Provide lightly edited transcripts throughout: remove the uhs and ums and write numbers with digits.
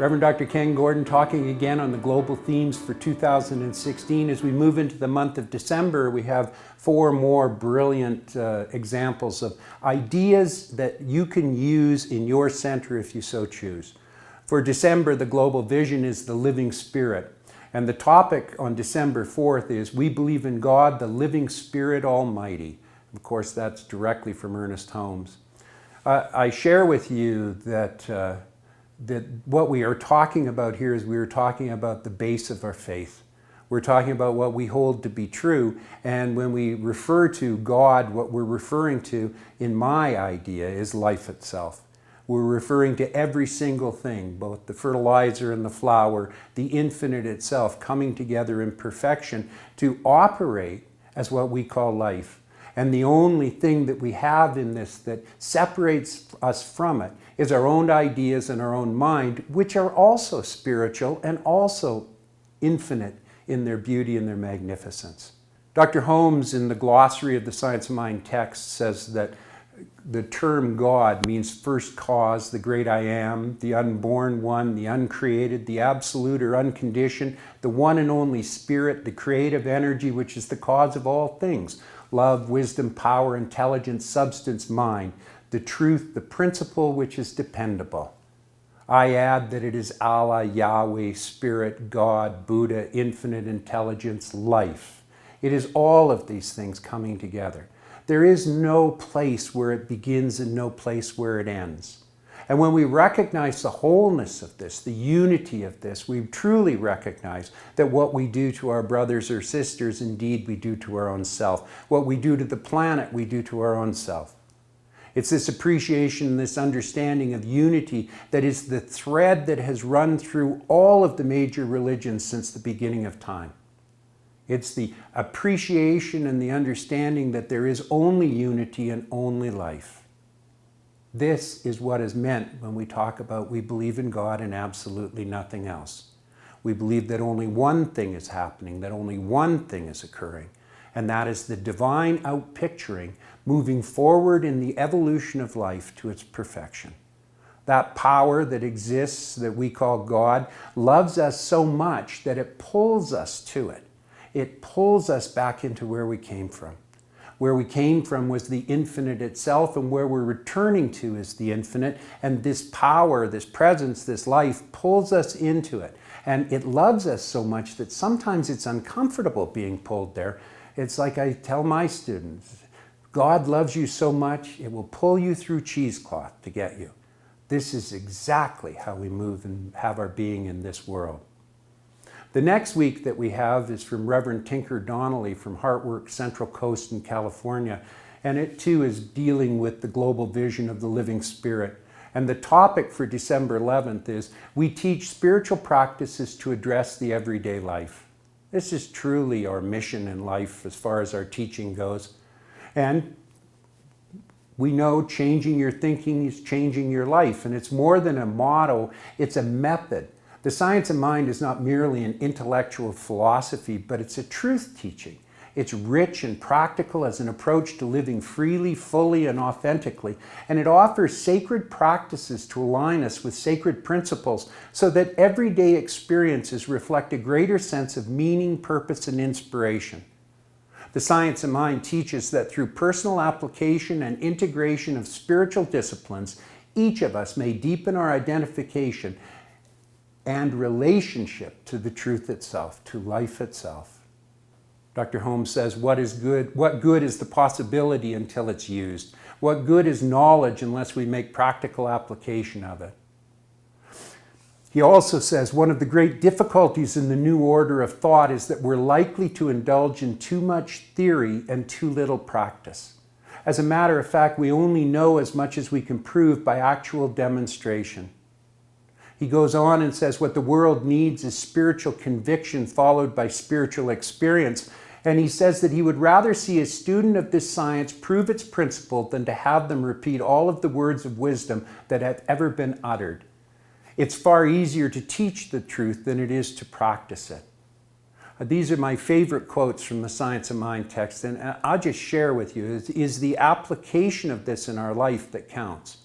Reverend Dr. Ken Gordon talking again on the global themes for 2016. As we move into the month of December, we have 4 more brilliant examples of ideas that you can use in your center if you so choose. For December, the global vision is the living spirit. And the topic on December 4th is, we believe in God, the living Spirit Almighty. Of course, that's directly from Ernest Holmes. I share with you that what we are talking about here is we are talking about the base of our faith. We're talking about what we hold to be true, and when we refer to God, what we're referring to, in my idea, is life itself. We're referring to every single thing, both the fertilizer and the flower, the infinite itself coming together in perfection to operate as what we call life. And the only thing that we have in this that separates us from it is our own ideas and our own mind, which are also spiritual and also infinite in their beauty and their magnificence. Dr. Holmes, in the glossary of the Science of Mind text, says that the term God means first cause, the great I am, the unborn one, the uncreated, the absolute or unconditioned, the one and only spirit, the creative energy which is the cause of all things, love, wisdom, power, intelligence, substance, mind, the truth, the principle which is dependable. I add that it is Allah, Yahweh, Spirit, God, Buddha, infinite intelligence, life. It is all of these things coming together. There is no place where it begins and no place where it ends. And when we recognize the wholeness of this, the unity of this, we truly recognize that what we do to our brothers or sisters, indeed we do to our own self. What we do to the planet, we do to our own self. It's this appreciation, this understanding of unity that is the thread that has run through all of the major religions since the beginning of time. It's the appreciation and the understanding that there is only unity and only life. This is what is meant when we talk about we believe in God and absolutely nothing else. We believe that only one thing is happening, that only one thing is occurring, and that is the divine outpicturing moving forward in the evolution of life to its perfection. That power that exists, that we call God, loves us so much that it pulls us to it. It pulls us back into where we came from. Where we came from was the infinite itself, and where we're returning to is the infinite, and this power, this presence, this life pulls us into it. And it loves us so much that sometimes it's uncomfortable being pulled there. It's like I tell my students, God loves you so much, it will pull you through cheesecloth to get you. This is exactly how we move and have our being in this world. The next week that we have is from Reverend Tinker Donnelly from Heartwork Central Coast in California. And it too is dealing with the global vision of the living spirit. And the topic for December 11th is, we teach spiritual practices to address the everyday life. This is truly our mission in life as far as our teaching goes. And we know changing your thinking is changing your life. And it's more than a motto, it's a method. The Science of Mind is not merely an intellectual philosophy, but it's a truth teaching. It's rich and practical as an approach to living freely, fully, and authentically. And it offers sacred practices to align us with sacred principles so that everyday experiences reflect a greater sense of meaning, purpose, and inspiration. The Science of Mind teaches that through personal application and integration of spiritual disciplines, each of us may deepen our identification and relationship to the truth itself, to life itself. Dr. Holmes says, what good is the possibility until it's used? What good is knowledge unless we make practical application of it? He also says, one of the great difficulties in the new order of thought is that we're likely to indulge in too much theory and too little practice. As a matter of fact, we only know as much as we can prove by actual demonstration. He goes on and says what the world needs is spiritual conviction followed by spiritual experience. And he says that he would rather see a student of this science prove its principle than to have them repeat all of the words of wisdom that have ever been uttered. It's far easier to teach the truth than it is to practice it. These are my favorite quotes from the Science of Mind text, and I'll just share with you, is the application of this in our life that counts.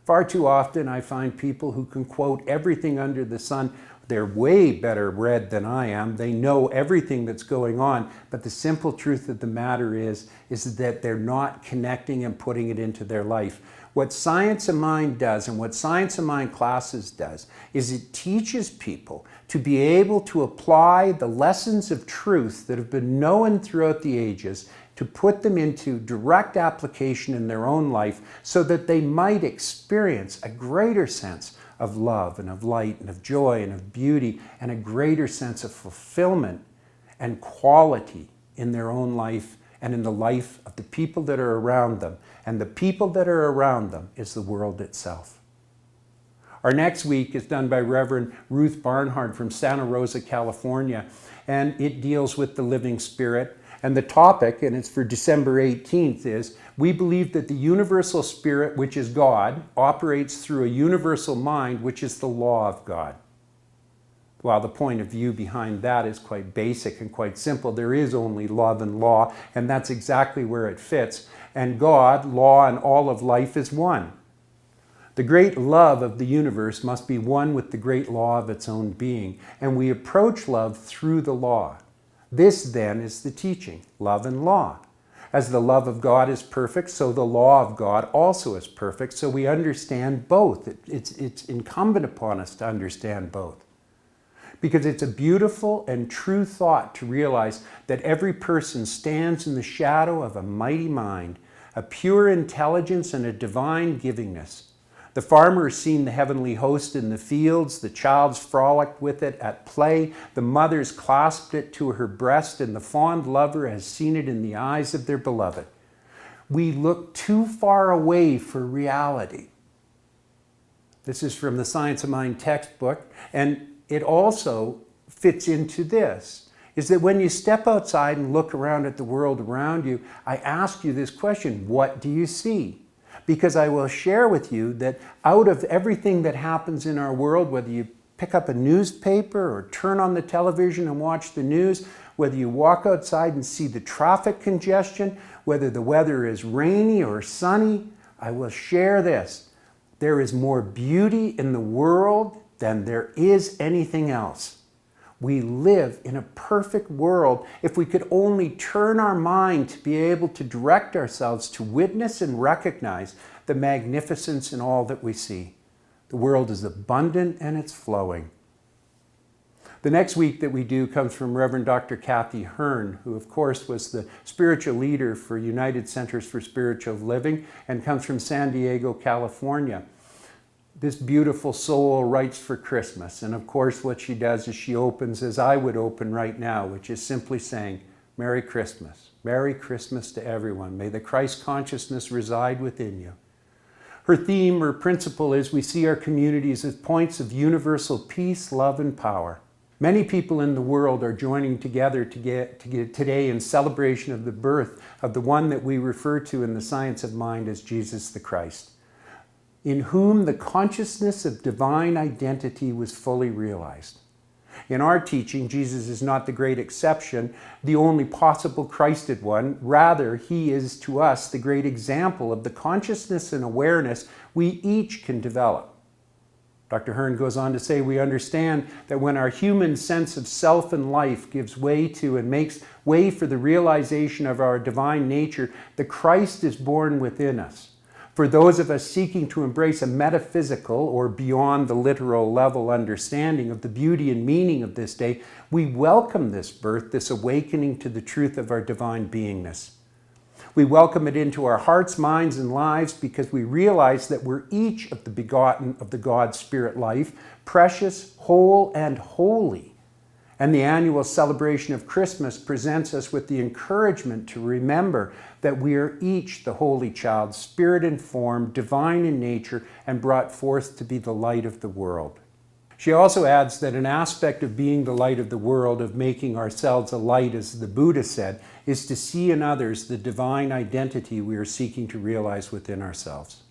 Far too often I find people who can quote everything under the sun. They're way better read than I am. They know everything that's going on, but the simple truth of the matter is that they're not connecting and putting it into their life. What Science of Mind does, and what Science of Mind classes does, is it teaches people to be able to apply the lessons of truth that have been known throughout the ages, to put them into direct application in their own life so that they might experience a greater sense of love and of light and of joy and of beauty and a greater sense of fulfillment and quality in their own life and in the life of the people that are around them. And the people that are around them is the world itself. Our next week is done by Reverend Ruth Barnhart from Santa Rosa, California, and it deals with the living spirit. And the topic, and it's for December 18th, is we believe that the universal spirit, which is God, operates through a universal mind, which is the law of God. While the point of view behind that is quite basic and quite simple, there is only love and law, and that's exactly where it fits. And God, law, and all of life is one. The great love of the universe must be one with the great law of its own being, and we approach love through the law. This then is the teaching, love and law. As the love of God is perfect, so the law of God also is perfect, so we understand both. It's incumbent upon us to understand both. Because it's a beautiful and true thought to realize that every person stands in the shadow of a mighty mind, a pure intelligence and a divine givingness. The farmer has seen the heavenly host in the fields, the child's frolicked with it at play, the mother's clasped it to her breast, and the fond lover has seen it in the eyes of their beloved. We look too far away for reality. This is from the Science of Mind textbook, and it also fits into this, is that when you step outside and look around at the world around you, I ask you this question: what do you see? Because I will share with you that out of everything that happens in our world, whether you pick up a newspaper or turn on the television and watch the news, whether you walk outside and see the traffic congestion, whether the weather is rainy or sunny, I will share this: there is more beauty in the world than there is anything else. We live in a perfect world if we could only turn our mind to be able to direct ourselves to witness and recognize the magnificence in all that we see. The world is abundant and it's flowing. The next week that we do comes from Reverend Dr. Kathy Hearn, who of course was the spiritual leader for United Centers for Spiritual Living and comes from San Diego, California. This beautiful soul writes for Christmas, and of course what she does is she opens as I would open right now, which is simply saying, Merry Christmas. Merry Christmas to everyone. May the Christ consciousness reside within you. Her theme or principle is we see our communities as points of universal peace, love, and power. Many people in the world are joining together today in celebration of the birth of the one that we refer to in the Science of Mind as Jesus the Christ, in whom the consciousness of divine identity was fully realized. In our teaching, Jesus is not the great exception, the only possible Christed one. Rather, he is to us the great example of the consciousness and awareness we each can develop. Dr. Hearn goes on to say, we understand that when our human sense of self and life gives way to and makes way for the realization of our divine nature, the Christ is born within us. For those of us seeking to embrace a metaphysical or beyond the literal level understanding of the beauty and meaning of this day, we welcome this birth, this awakening to the truth of our divine beingness. We welcome it into our hearts, minds, and lives because we realize that we're each of the begotten of the God Spirit life, precious, whole, and holy. And the annual celebration of Christmas presents us with the encouragement to remember that we are each the Holy Child, Spirit-informed, divine in nature, and brought forth to be the light of the world. She also adds that an aspect of being the light of the world, of making ourselves a light, as the Buddha said, is to see in others the divine identity we are seeking to realize within ourselves.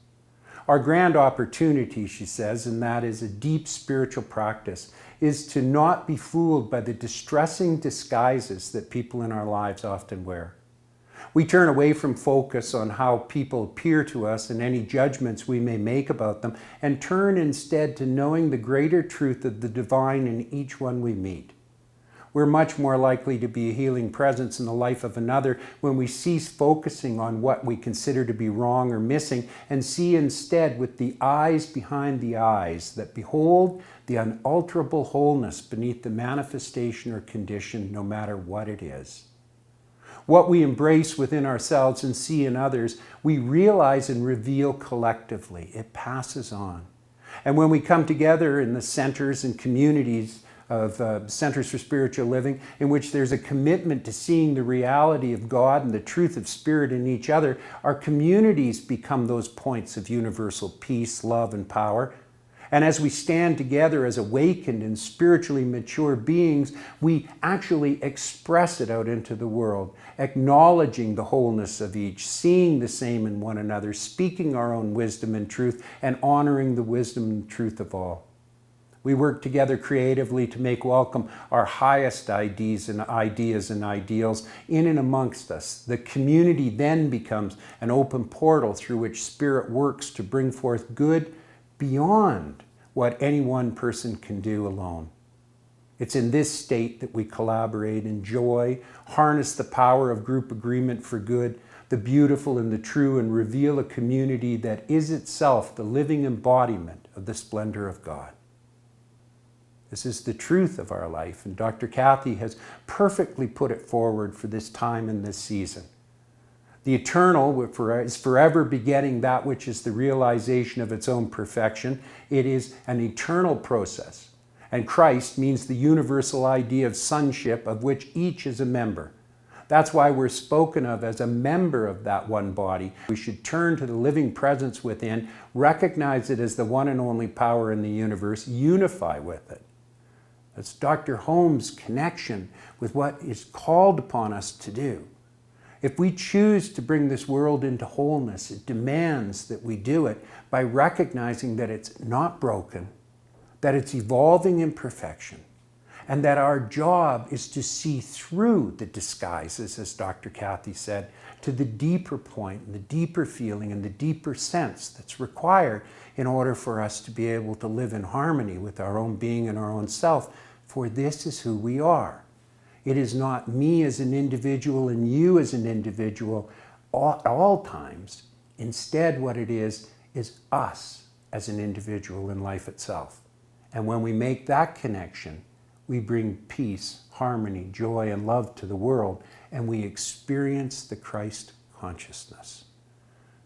Our grand opportunity, she says, and that is a deep spiritual practice, is to not be fooled by the distressing disguises that people in our lives often wear. We turn away from focus on how people appear to us and any judgments we may make about them, and turn instead to knowing the greater truth of the divine in each one we meet. We're much more likely to be a healing presence in the life of another when we cease focusing on what we consider to be wrong or missing and see instead with the eyes behind the eyes that behold the unalterable wholeness beneath the manifestation or condition, no matter what it is. What we embrace within ourselves and see in others, we realize and reveal collectively. It passes on. And when we come together in the centers and communities of Centers for Spiritual Living, in which there's a commitment to seeing the reality of God and the truth of Spirit in each other, our communities become those points of universal peace, love, and power. And as we stand together as awakened and spiritually mature beings, we actually express it out into the world, acknowledging the wholeness of each, seeing the same in one another, speaking our own wisdom and truth, and honoring the wisdom and truth of all. We work together creatively to make welcome our highest ideas and ideals in and amongst us. The community then becomes an open portal through which Spirit works to bring forth good beyond what any one person can do alone. It's in this state that we collaborate, enjoy, harness the power of group agreement for good, the beautiful and the true, and reveal a community that is itself the living embodiment of the splendor of God. This is the truth of our life, and Dr. Kathy has perfectly put it forward for this time and this season. The eternal is forever begetting that which is the realization of its own perfection. It is an eternal process, and Christ means the universal idea of sonship of which each is a member. That's why we're spoken of as a member of that one body. We should turn to the living presence within, recognize it as the one and only power in the universe, unify with it. That's Dr. Holmes' connection with what is called upon us to do. If we choose to bring this world into wholeness, it demands that we do it by recognizing that it's not broken, that it's evolving in perfection, and that our job is to see through the disguises, as Dr. Kathy said, to the deeper point, and the deeper feeling, and the deeper sense that's required in order for us to be able to live in harmony with our own being and our own self, for this is who we are. It is not me as an individual and you as an individual at all times. Instead, what it is us as an individual in life itself. And when we make that connection, we bring peace, harmony, joy, and love to the world, and we experience the Christ consciousness.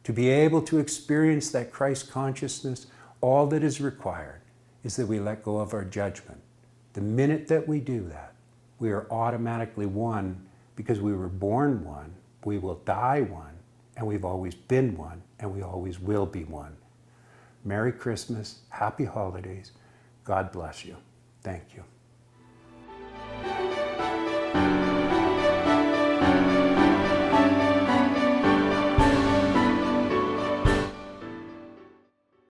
To be able to experience that Christ consciousness, all that is required is that we let go of our judgment. The minute that we do that, we are automatically one because we were born one, we will die one, and we've always been one, and we always will be one. Merry Christmas, happy holidays. God bless you. Thank you.